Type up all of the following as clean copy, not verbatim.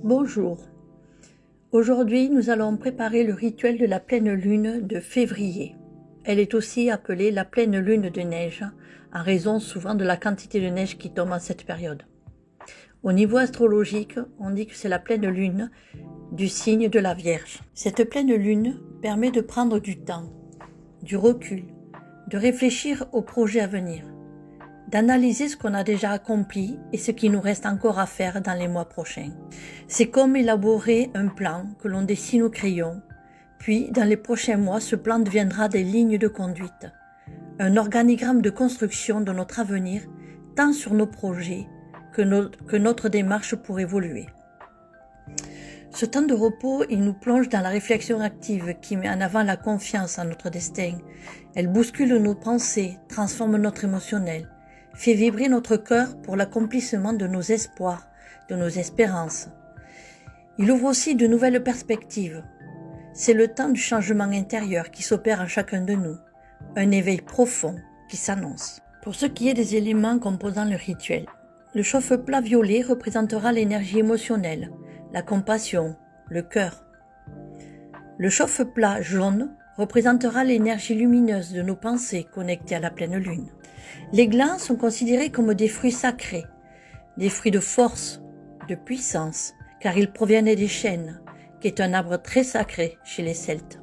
Bonjour. Aujourd'hui, nous allons préparer le rituel de la pleine lune de février. Elle est aussi appelée la pleine lune de neige, en raison souvent de la quantité de neige qui tombe en cette période. Au niveau astrologique, on dit que c'est la pleine lune du signe de la Vierge. Cette pleine lune permet de prendre du temps, du recul, de réfléchir aux projets à venir, d'analyser ce qu'on a déjà accompli et ce qui nous reste encore à faire dans les mois prochains. C'est comme élaborer un plan que l'on dessine au crayon, puis dans les prochains mois, ce plan deviendra des lignes de conduite, un organigramme de construction de notre avenir, tant sur nos projets que notre démarche pour évoluer. Ce temps de repos, il nous plonge dans la réflexion active qui met en avant la confiance en notre destin. Elle bouscule nos pensées, transforme notre émotionnel, fait vibrer notre cœur pour l'accomplissement de nos espoirs, de nos espérances. Il ouvre aussi de nouvelles perspectives. C'est le temps du changement intérieur qui s'opère en chacun de nous, un éveil profond qui s'annonce. Pour ce qui est des éléments composant le rituel, le chauffe-plat violet représentera l'énergie émotionnelle, la compassion, le cœur. Le chauffe-plat jaune représentera l'énergie lumineuse de nos pensées connectées à la pleine lune. Les glands sont considérés comme des fruits sacrés, des fruits de force, de puissance, car ils proviennent des chênes, qui est un arbre très sacré chez les Celtes.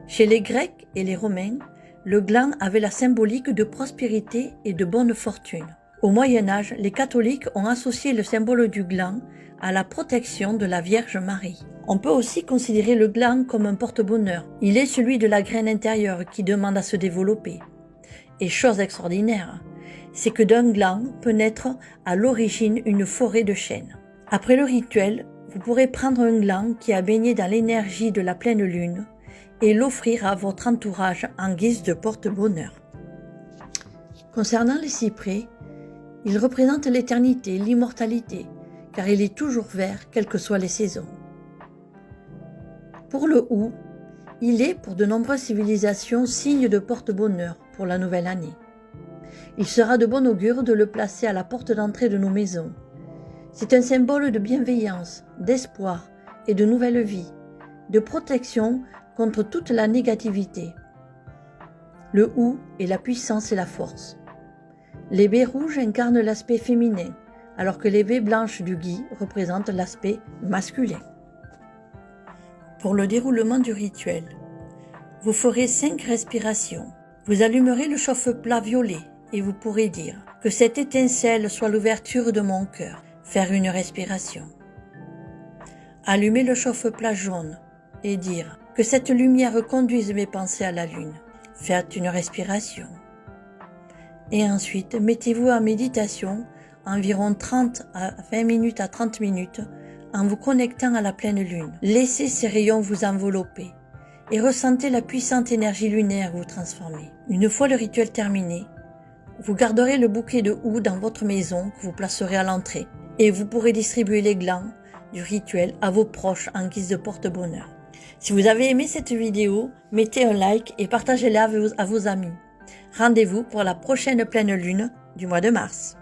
Chez les Grecs et les Romains, le gland avait la symbolique de prospérité et de bonne fortune. Au Moyen Âge, les catholiques ont associé le symbole du gland à la protection de la Vierge Marie. On peut aussi considérer le gland comme un porte-bonheur. Il est celui de la graine intérieure qui demande à se développer. Et chose extraordinaire, c'est que d'un gland peut naître à l'origine une forêt de chênes. Après le rituel, vous pourrez prendre un gland qui a baigné dans l'énergie de la pleine lune et l'offrir à votre entourage en guise de porte-bonheur. Concernant les cyprès, il représente l'éternité, l'immortalité, car il est toujours vert, quelles que soient les saisons. Pour le hou, il est, pour de nombreuses civilisations, signe de porte-bonheur pour la nouvelle année. Il sera de bon augure de le placer à la porte d'entrée de nos maisons. C'est un symbole de bienveillance, d'espoir et de nouvelle vie, de protection contre toute la négativité. Le hou est la puissance et la force. Les baies rouges incarnent l'aspect féminin, alors que les baies blanches du gui représentent l'aspect masculin. Pour le déroulement du rituel, vous ferez 5 respirations. Vous allumerez le chauffe-plat violet et vous pourrez dire que cette étincelle soit l'ouverture de mon cœur. Faire une respiration. Allumez le chauffe-plat jaune et dire que cette lumière conduise mes pensées à la lune. Faites une respiration. Et ensuite, mettez-vous en méditation environ 30 à 20 minutes à 30 minutes en vous connectant à la pleine lune. Laissez ces rayons vous envelopper et ressentez la puissante énergie lunaire vous transformer. Une fois le rituel terminé, vous garderez le bouquet de houx dans votre maison que vous placerez à l'entrée et vous pourrez distribuer les glands du rituel à vos proches en guise de porte-bonheur. Si vous avez aimé cette vidéo, mettez un like et partagez-la à vos amis. Rendez-vous pour la prochaine pleine lune du mois de mars.